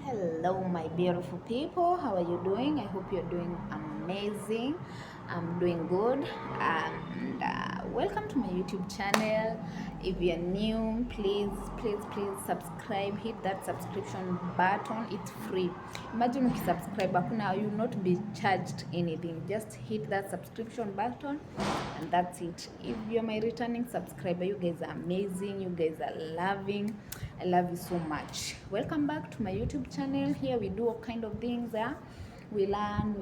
Hello, my beautiful people. How are you doing? I hope you're doing amazing. I'm doing good. And welcome to my YouTube channel. If you're new, please subscribe. Hit that subscription button. It's free. Imagine if you subscribe, you will not be charged anything. Just hit that subscription button, and that's it. If you're my returning subscriber, you guys are amazing. You guys are loving. I love you so much. Welcome back to my YouTube channel. Here we do all kind of things. We learn,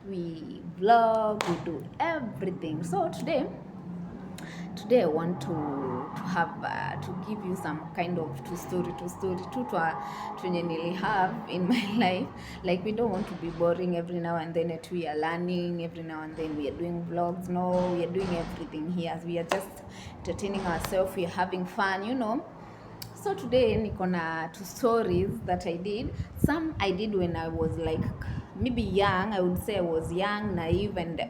we vlog, we do everything. So today I want to have to give you some kind of true story to nili have in my life. Like, we don't want to be boring. Every now and then we are learning, every now and then we are doing vlogs. No, we are doing everything here. We are just entertaining ourselves, we are having fun. So today niko na two stories that I did. Some I did when I was like maybe young. I would say I was young, naive, and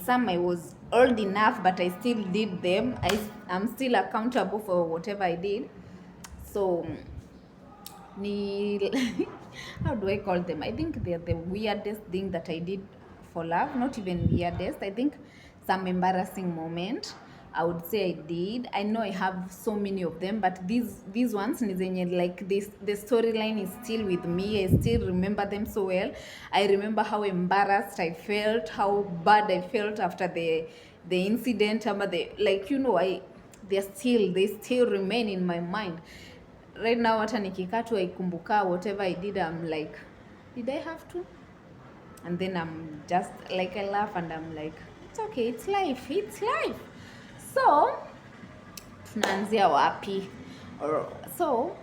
some I was old enough, but I still did them. I'm still accountable for whatever I did. So how do I call them? I think they're the weirdest thing that I did for love. Not even weirdest. I think some embarrassing moment I would say I did. I know I have so many of them, but these ones like this, the storyline is still with me. I still remember them so well. I remember how embarrassed I felt, how bad I felt after the incident. They still remain in my mind. Right now hata nikikaa tu aikumbuka whatever I did, I'm like, did I have to? And then I'm just like, I laugh and I'm like, it's okay, it's life. So tunaanzia wapi? So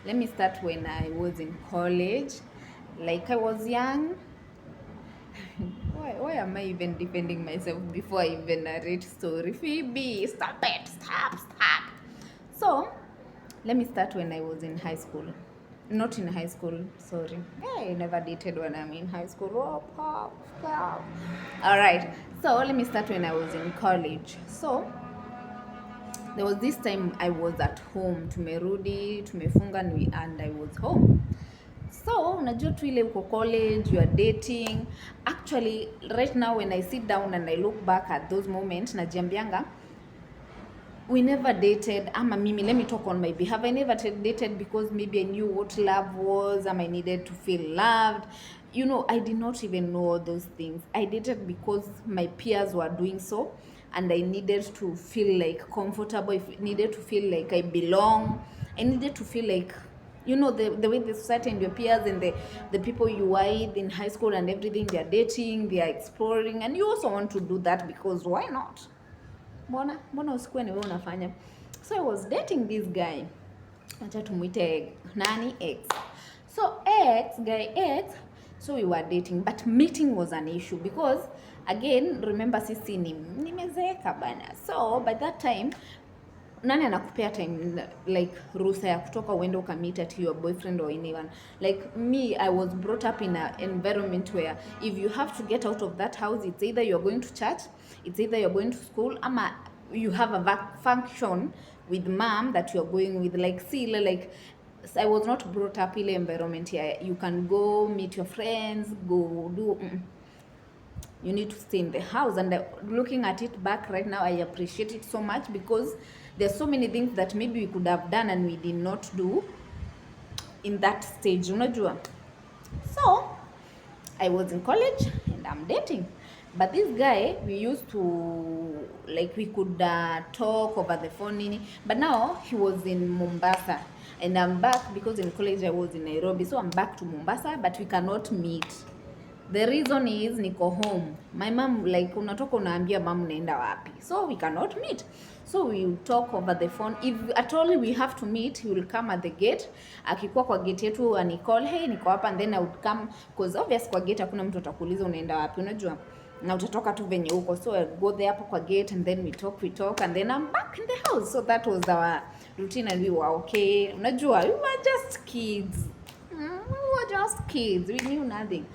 let me start when I was in college. Like, I was young. Why am I even defending myself before I even narrate story? Phoebe, stop it, stop. So let me start when I was in high school. Not in high school, sorry. I never dated when I'm in high school. Oh, pop. All right. So let me start when I was in college. So there was this time I was at home. Tumefunga and I was home. So unajua tu ile uko college, you are dating. Actually, right now when I sit down and I look back at those moments, najiambianga, we never dated. Mimi, let me talk on my behalf. I never dated because maybe I knew what love was, I needed to feel loved. I did not even know all those things. I dated because my peers were doing so, and I needed to feel like comfortable. I needed to feel like I belong. I needed to feel like, the way the society and your peers and the people you are with in high school and everything, they are dating, they are exploring, and you also want to do that because why not? Mbona usikuwe ni wewe unafanya? So I was dating this guy. Acha tumuite nani, X. So guy X, so we were dating, but meeting was an issue because again, remember sisi nimezeeka bana. So by that time, nani anakupea time like ruhusa ya kutoka uende ukamit at your boyfriend or anyone? Like me, I was brought up in an environment where if you have to get out of that house, it's either you're going to church, it's either you're going to school, ama you have a function with mom that you're going with. Like, see, like, I was not brought up in an environment here. You can go meet your friends, go do you need to stay in the house. And looking at it back right now, I appreciate it so much because there's so many things that maybe we could have done and we did not do in that stage, unajua. So I was in college and I'm dating, but this guy, we used to, like, we could talk over the phone, but now he was in Mombasa and I'm back because in college I was in Nairobi. So I'm back to Mombasa, but we cannot meet. The reason is niko home. My mom, like, unatoka unaambia mom naenda wapi. So we cannot meet. So we will talk over the phone. If at all we have to meet, he will come at the gate. Akikuwa kwa gate yetu ani call, hey, niko hapa, and then I would come because obviously kwa gate hakuna mtu atakuuliza unaenda wapi, unajua. Na utatoka tu venye huko. So I go there hapo kwa gate and then we talk and then I'm back in the house. So that was our routine and we were okay. Unajua, we were just kids. We knew nothing.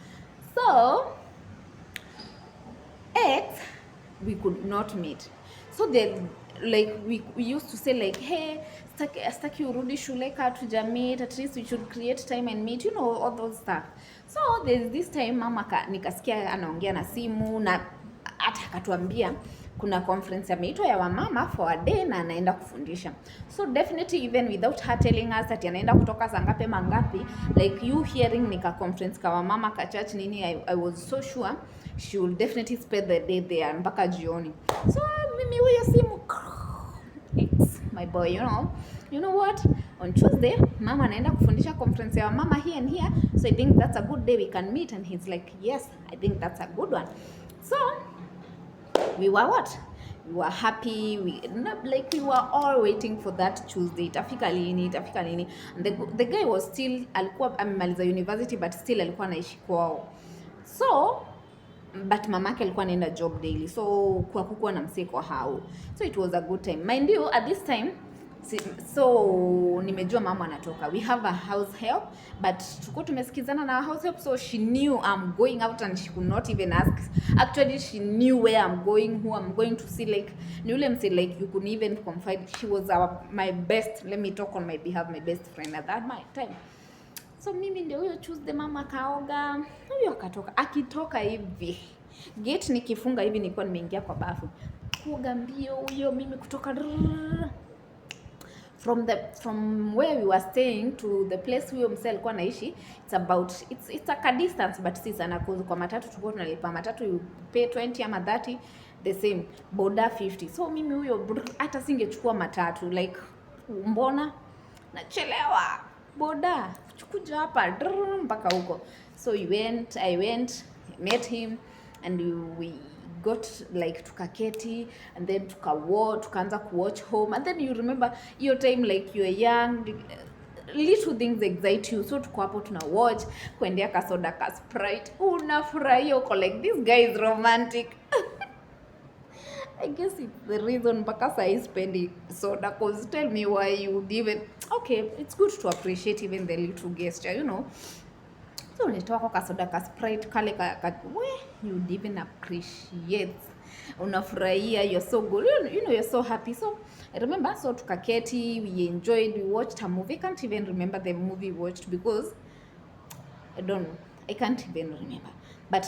So X, we could not meet. So like we used to say like, hey, staki urudi shule ka tujamit, at least we should create time and meet, you know, all those stuff. So there's this time mama nikasikia anaongea na simu na hata akatuambia kuna conference ameitwa ya wamama for a day na anaenda kufundisha. So definitely even without her telling us ati anaenda kutoka saa ngapi mangapi, like you hearing nika conference ka wamama ka church nini, I was so sure she will definitely spend the day there mpaka jioni. So mimi huyo simu, it's my boy, you know what, on Tuesday mama anaenda kufundisha conference ya wamama here and here, so I think that's a good day we can meet. And he's like, yes, I think that's a good one. So we were what? We were happy. We were all waiting for that Tuesday. Itafika lini? And the guy was still, alikuwa amemaliza university but still alikuwa anaishi kwao. So but mamake alikuwa anaenda job daily, so kwa kukuwa na msee kwa hao, so it was a good time. Mind you, at this time, so nimejua mama anatoka, we have a house help, but tuko tumesikizana na house help, so she knew I'm going out and she could not even ask. Actually she knew where I'm going, who I'm going to see, like ni ule msee like you could even confide. She was my best, let me talk on my behalf, my best friend at that time. So mimi ndio huyo Tuesday mama kaoga, huyo akatoka. Akitoka hivi, gate nikifunga hivi, nilikuwa nimeingia kwa bafu. Kuoga mbio huyo, mimi kutoka from where we were staying to the place huyo msee alikuwa anaishi, it's a distance but si sana, kwa matatu tulikuwa tunalipa matatu, you pay 20 ama 30 the same, boda 50. So mimi huyo hata singechukua matatu, like mbona nachelewa, boda kuja hapa mpaka huko. So I went, met him and we got like tukaketi and then tukaanza kuwatch home. And then you remember your time, like you are young, little things excite you, so tuko hapo tuna watch, kuendea kasoda ka Sprite, unafurahia uko like this guy is romantic. I guess it's the reason mpaka saa hii spendi soda, cause tell me why you would even, okay, it's good to appreciate even the little gesture, you know. So nitoa kwa kasoda ka Sprite kale you would even appreciate, unafurahia, you're so good, you know, you're so happy. So I remember, so tukaketi, we enjoyed, we watched a movie. I can't even remember the movie we watched because I don't know, I can't even remember. But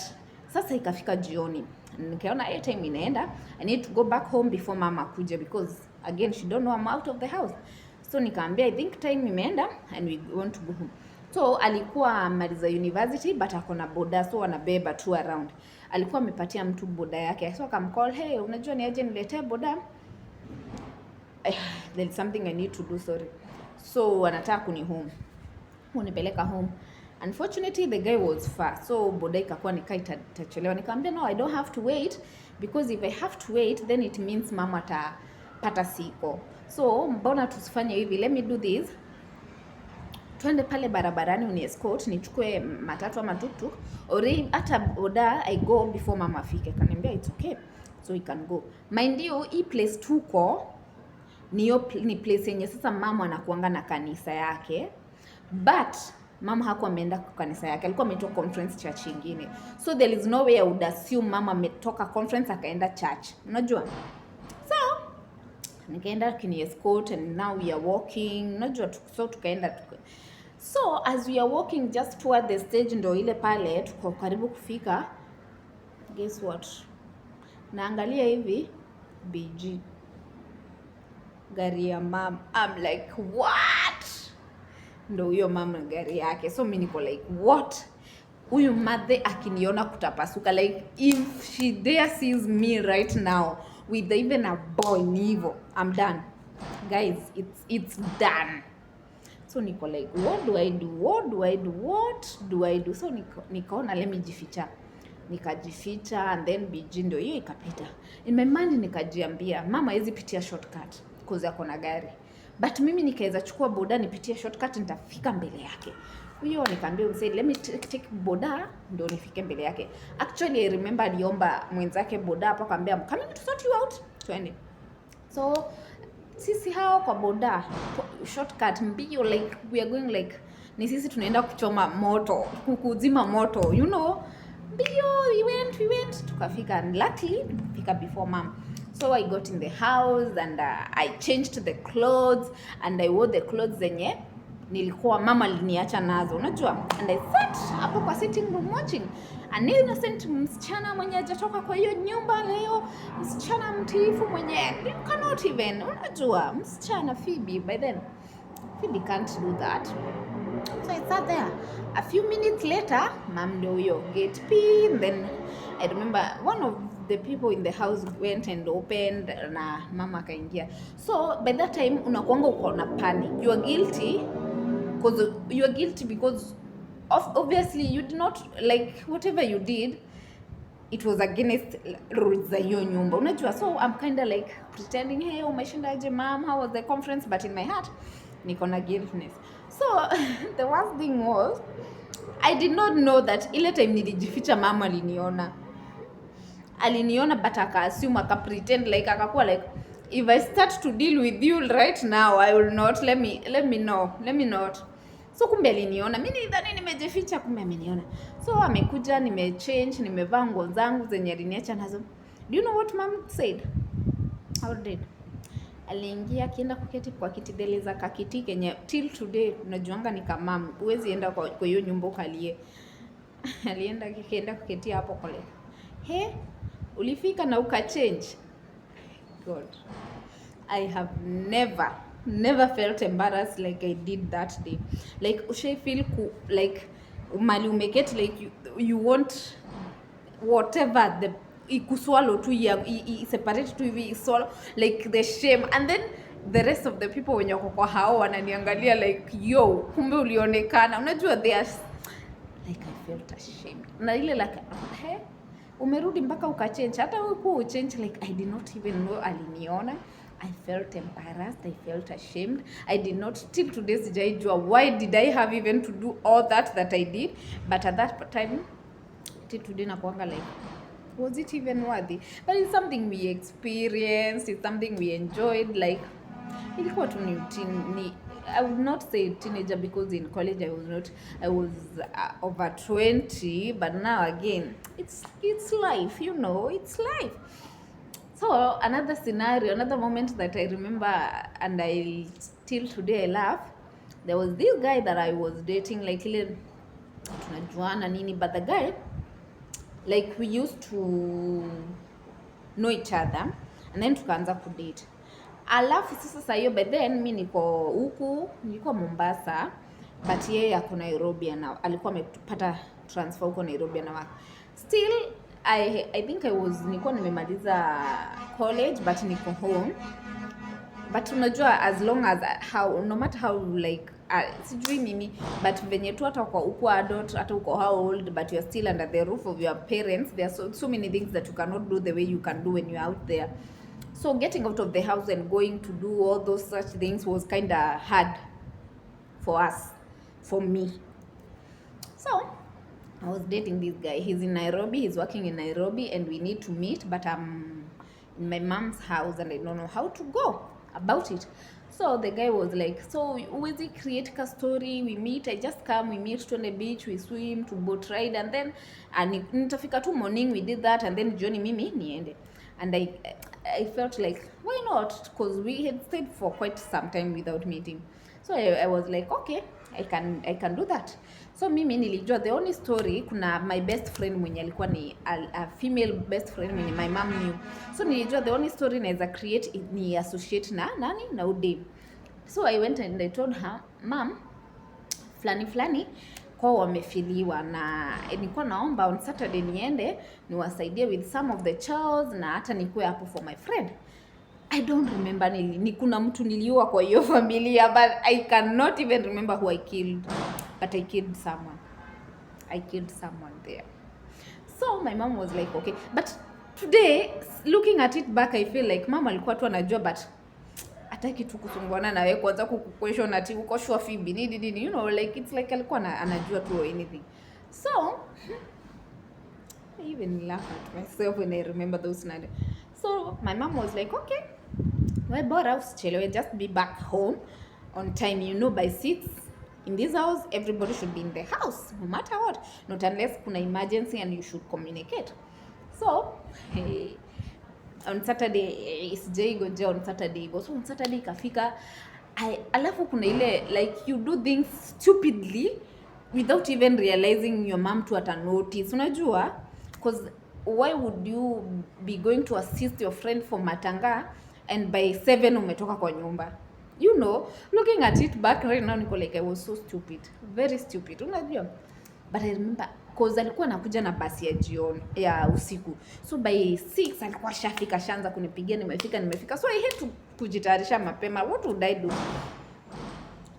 sasa ikafika jioni, nikaona time inaenda, I need to go back home before mama kuja, because again she don't know I'm out of the house. So nikaambia I think time imeenda and we want to go home. So alikuwa maliza university but akona boda, so anabeba tu around. Alikuwa amepatia mtu boda yake, so akamcall, hey, unajua ni aje niletee boda, there is something I need to do, sorry. So anataka kuni home, unipeleka home. Unfortunately the guy was far, so boda ikakuwa itachelewa. Nikamwambia no, I don't have to wait, because if I have to wait then it means mama atapata siko. So mbona tusifanye hivi, let me do this, twende pale barabarani uni escort, nichukue matatu ama tuktuk, or hata boda I go before mama afike. Kaniambia it's okay, so we can go. Mind you, hii place tuko ni place yenye sasa mama anakuanga na kanisa yake, but mama hakuwa ameenda kwa kanisa yake, alikuwa ametoka conference church nyingine. So there is no way I would assume mama ametoka conference akaenda church, unajua. So nikaenda kini escort and now we are walking, unajua. So tukaenda so as we are walking just toward the stage, ndo ile pale tuko karibu kufika, guess what, naangalia hivi BG gari ya mama. I'm like what, ndo huyo mama gari yake. So mimi niko like what, huyu mother akiniona kutapasuka, like if she there sees me right now with even a boy nivo, I'm done guys, it's done. So niko like what do I do? So nikaona let me jificha, nikajificha and then BG ndo hiyo ikapita. In my mind nikajiambia mama hezi pitia shortcut cause yako na gari, but mimi nikaweza chukua boda nipitie shortcut, nitafika mbele yake. Huyo nikaambia msee let me take boda ndo nifike mbele yake. Actually I remember aliomba mwenzake boda hapo, akamwambia I'm coming to sort you out, twende. So sisi hao kwa boda shortcut mbio, like we are going like ni sisi tunaenda kuchoma moto, kuzima moto, you know, mbio. We went tukafika, and luckily tukafika before mom. So I got in the house and I changed the clothes and I wore the clothes zenye nilikuwa mama aliniacha nazo, unajua, and I sat hapo kwa sitting room watching an innocent msichana mwenye hajatoka kwa hiyo nyumba leo, msichana mtiifu mwenye cannot even, unajua, msichana Phoebe. By then Phoebe can't do that. So I sat there. A few minutes later, mom ndio huyo gate pin. Then I remember one of the people in the house went and opened na mama akaingia. So by that time unakuanga uko na panic. You are guilty because obviously you did not, like, whatever you did, it was against rules za hiyo nyumba, unajua. So I'm kind of like pretending, hey, umeshindaje mom, how was the conference, but in my heart niko na guiltness. So the worst thing was I did not know that ile time nilijificha mama aliniona but aka-assume, aka-pretend, like akakuwa like, if I start to deal with you right now I will not, let me not. So kumbe aliniona, mimi nidhani nimejificha, kumbe ameniona. So amekuja, nimechange, nimevaa nguo zangu zenye aliniacha nazo. Do you know what mom said? How did? Aliingia akienda kuketi kwa kiti dele za kakiti kenye till today unajuanga ni kama huwezi enda kwa hiyo nyumba ukalie. Akienda kuketi hapo kole. He, ulifika na ukachange. God, I have never felt embarrassed like I did that day. Like ushe feel like mali umeketi, like you want whatever the ikuswallow tu ya separate tu hivi swallow, like the shame, and then the rest of the people wenye wako kwa hao wananiangalia like, yo, kumbe ulionekana, unajua, they are like, I felt ashamed na ile like, hey, umerudi mpaka ukachange, hata huko uchange, like I did not even know aliniona. I felt embarrassed, I felt ashamed. I did not, till today sijaijua why did I have even to do all that I did, but at that time till today nakuanga like, was it even worthy? But it's something we experienced, it's something we enjoyed. Like, ilikuwa tu ni I would not say teenager because in college I was over 20, but now again it's life, you know, it's life. So another scenario, another moment that I remember and I till today I laugh, there was this guy that I was dating, like ile tunajuana nini, but the guy, like, we used to know each other and then tukaanza kudate. Alafu sasa hiyo, by then mimi nilikuwa Mombasa, but yeye ako Nairobi na alikuwa amepata transfer huko Nairobi na work. Still I think nilikuwa nimemaliza college but niko home. But unajua, as long as no matter how, like, sijui mimi, but venye tu hata uko adult, hata uko how old, but you're still under the roof of your parents, there are so many things that you cannot do the way you can do when you're out there. So getting out of the house and going to do all those such things was kind of hard for me. So I was dating this guy. He's in Nairobi, he's working in Nairobi, and we need to meet, but I'm in my mom's house and I don't know how to go about it. So the guy was like, so always create a story, we meet, I just come, we meet to the beach, we swim, to boat ride, and then nitafika tu morning, we did that, and then jioni mimi niende. And I felt like, why not? Because we had stayed for quite some time without meeting. So I was like, okay, I can do that. So mimi nilijua the only story, kuna my best friend mwenye alikuwa ni a female best friend mwenye my mom knew. So nilijua the only story naweza create ni associate na ude. So I went and I told her, mom, fulani kwa wamefiliwa na nilikuwa naomba on Saturday niende niwasaidie with some of the chores na hata nikuwe hapo for my friend. I don't remember ni kuna mtu niliua kwa hiyo familia, but I cannot even remember who I killed, but I killed someone. There. So my mom was like, okay, but today looking at it back, I feel like mama alikuwa tu anajua, but hataki tu kusumbuana na wewe kwanza kukuquestion ati uko sure Phoebe nini, you know, like it's like alikuwa anajua tu anything. So I even laugh at myself when I remember those nights. So my mom was like, okay, wewe bora usichelewe, just be back home on time, you know, by 6 in this house everybody should be in the house no matter what, not unless kuna emergency and you should communicate. So on Saturday, sijai goja on Saturday. So on Saturday ikafika, alafu kuna ile like you do things stupidly without even realizing your mom to ata notice, unajua, because why would you be going to assist your friend for matanga and by 7 umetoka kwa nyumba? You know, looking at it back right now, niko like I was so stupid, very stupid, unajua. But I remember cause alikuwa anakuja na basi ya jioni ya usiku, so by 6 alikuwa shafika, shanza kunipigia nimefika, so I had to kujitayarisha mapema. What would I do?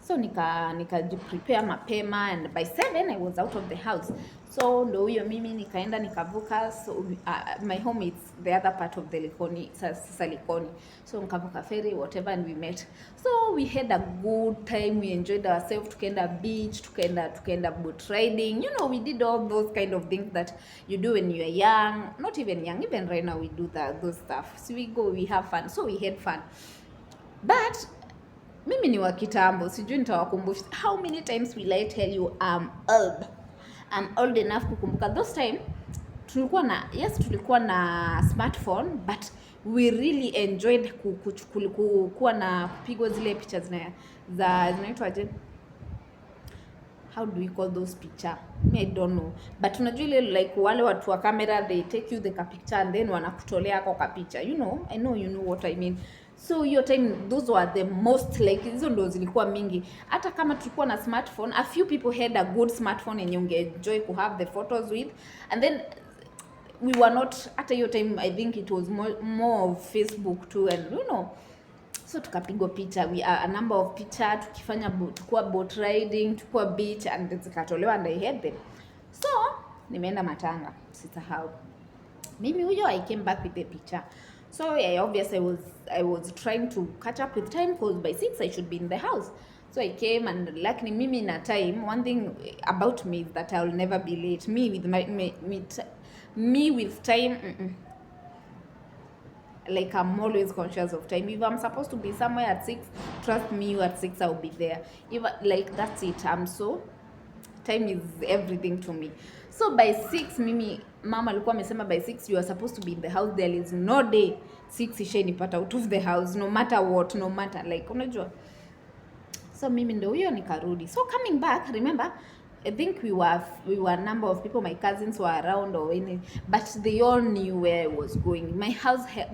So prepare mapema, and by 7 I was out of the house. So ndo huyo mimi nikaenda nikavuka. So my home is the other part of the Likoni, sasa Likoni. So nikavuka ferry whatever, and we met. So we had a good time, we enjoyed ourselves. Tukaenda beach, tukaenda boat riding. You know, we did all those kind of things that you do when you are young. Not even young, even right now we do those stuff. So we go, we have fun. So we had fun. But mimi ni wa kitambo, sijui nitawakumbusha. How many times will I tell you I'm old? I'm old enough kukumbuka those time tulikuwa na smartphone, but we really enjoyed kuwa na kupigwa zile picha zinaitwaje? How do we call those picture? I don't know. But unajua ile like wale watu wa camera, they take you the picture and then wanakutolea kwa picha. You know, I know you know what I mean. So your time, those were the most like, hizo ndo zilikuwa mingi. Hata kama tulikuwa na smartphone, a few people had a good smartphone and you enjoy to have the photos with. And then we were not, hata your time I think it was more of Facebook too, and you know. So tukapigwa picha, we are a number of picture, tukua boat riding, tukua beach, and zikatolewa and I had them. So nimeenda matanga, sisahau. Mimi huyo I came back with the picture. So yeah, obviously I was trying to catch up with time, because by 6 I should be in the house. So I came, and like mimi na time, one thing about me is that I will never be late. Me with time, like I'm always conscious of time. If I'm supposed to be somewhere at 6, trust me, at 6 I'll be there. If like that's it, time is everything to me. So by 6 mimi, mama alikuwa amesema by 6 you are supposed to be in the house. There is no day 6 ishainipata out of the house, no matter what, no matter like, unajua. So mimi ndo huyo nikarudi. So coming back, remember, I think we were a number of people, my cousins were around or any, but they all knew where I was going.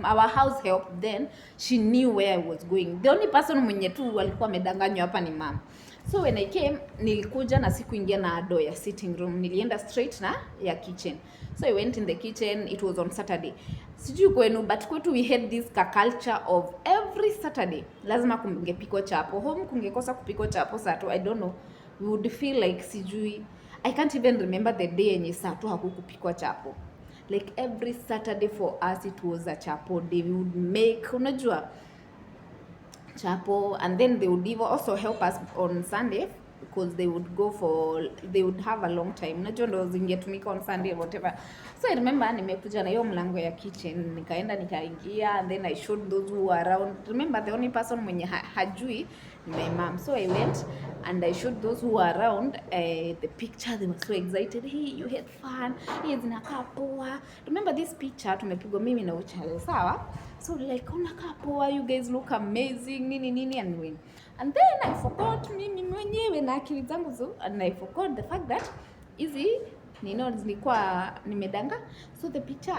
Our house help, then she knew where I was going. The only person mwenye tu walikuwa medanganywa hapa ni mama. So when I came, nilikuja na sikuingia na door ya sitting room, nilienda straight na ya kitchen. So I went in the kitchen. It was on Saturday. Sijui kwenu, but kwetu we had this culture of every Saturday lazima kungepikwa chapo. Home kungekosa kupikwa chapo sato, I don't know. We would feel like sijui, I can't even remember the day yenye sato hakukupikwa chapo. Like every Saturday for us it was a chapo day. We would make, unajua, chapo, and then they would also help us on Sunday, because they would have a long time. Unajua ndo zingetumika on Sunday whatever. So I remember nimekuja na hiyo mlango ya kitchen, nikaingia, and then I showed those who were around. Remember the only person mwenye hajui ni my mom. So I went and I showed those who were around the picture. They were so excited. Hey, you had fun. Hey, zinakaa poa. Remember this picture tumepigwa mimi na Uchale, sawa? So like, unakaa poa, you guys look amazing, nini and win. And then I forgot mimi mwenyewe na akili zangu zo, and I forgot the fact that hizi nilikuwa nimedanga. So the picture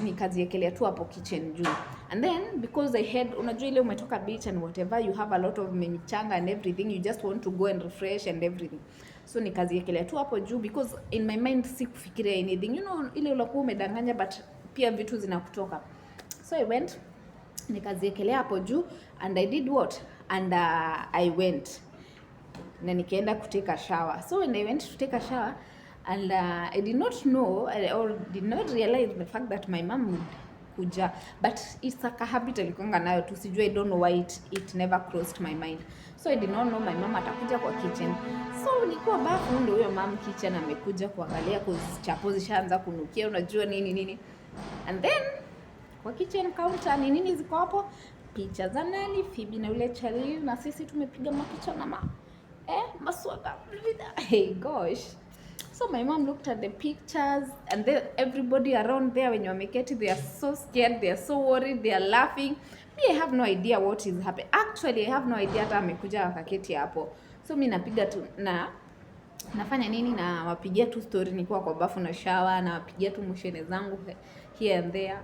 nikaziekelea tu hapo kitchen juu. And then because I had, unajua ile umetoka beach and whatever, you have a lot of michanga and everything, you just want to go and refresh and everything. So nikaziekelea tu hapo juu, because in my mind sikufikiria anything. You know, ile ulikuwa umedanganya but pia vitu zinakutoka. So I went, nikaziekelea hapo juu, and I did what? And I went na nikaenda kuteka shower. So when I went to take a shower, and I did not know or did not realize the fact that my mom would kuja, but it's a habit alikonga nayo tu, sijui, I don't know why it never crossed my mind. So I did not know my mom atakuja kwa kitchen. So nilikuwa bafu, ndio huyo mom kitchen amekuja kuangalia, cause chapo zishaanza kunukia, unajua nini. And then kwa kitchen counter nini ziko hapo, picha za nani, Phoebe na yule Charlie, na sisi tumepiga mapicha na maswaka. Hey gosh. So my mom looked at the pictures, and then everybody around there, when you're wameketi, they are so scared, they are so worried, they are laughing. Me, I have no idea what is happening. Actually, I have no idea hata amekuja wakaketi hapo. So mi napiga tu nafanya nini, na wapigia tu story nikiwa kwa bafu na shower, na wapigia tu mushene zangu here and there.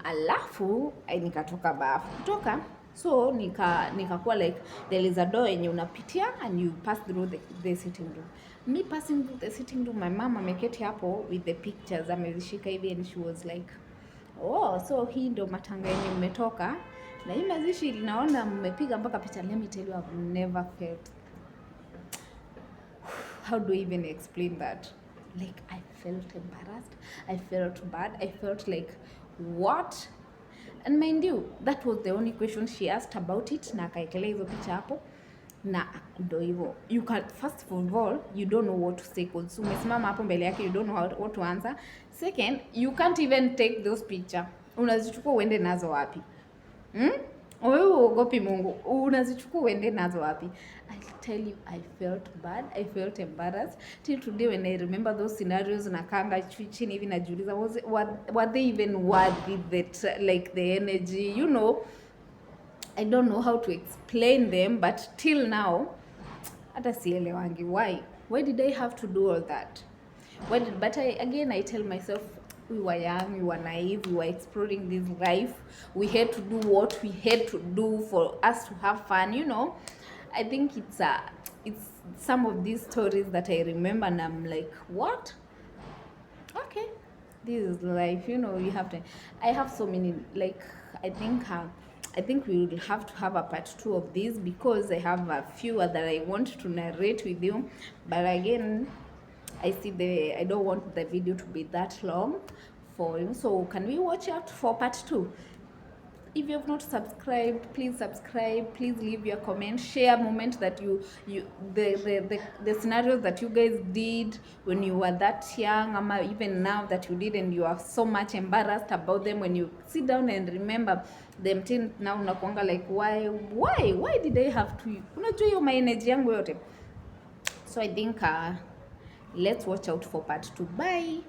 Alafu nikatoka bafu. Kutoka, so nikakuwa like there is a door yenye unapitia and you pass through the sitting room. Me passing through the sitting room, my mom ameketi hapo with the pictures, amezishika hivi, and she was like, oh, so hii ndo matanga yenye mmetoka na hii mazishi linaona mmepiga mpaka picha. Let me tell you, I've never felt, how do I even explain that? Like, I felt embarrassed, I felt bad, I felt like, what? And mind you, that was the only question she asked about it, na akaekelea hizo picha hapo, na ndo hivyo. You can, first of all, you don't know what to say, because umesimama hapo mbele yake, you don't know what to answer. Second, you can't even take those picture. Unazichukua uende nazo wapi? Wewe uogopi Mungu, unazichukua uende nazo wapi? I tell you, I felt bad, I felt embarrassed. Till today when I remember those scenarios, nakanga chini hivi najiuliza, were they even worthy that, like, the energy, you know? I don't know how to explain them, but till now hata sielewangi why did I have to do all that? But I tell myself, we were young, we were naive, we were exploring this life, we had to do what we had to do for us to have fun, you know. I think it's some of these stories that I remember, and I'm like, what? Okay, this is life, you know. You have to, I have so many, like, I think we will have to have a part 2 of this, because I have a few that I want to narrate with you. But again, I don't want the video to be that long for you. So can we watch out for part 2? If you have not subscribed, please subscribe. Please leave your comment. Share moment that the scenarios that you guys did when you were that young, or even now that you did, and you are so much embarrassed about them. When you sit down and remember them, till now unakuanga like, why did I have to? Unajua hiyo my energy yangu yote. So I think let's watch out for part 2. Bye.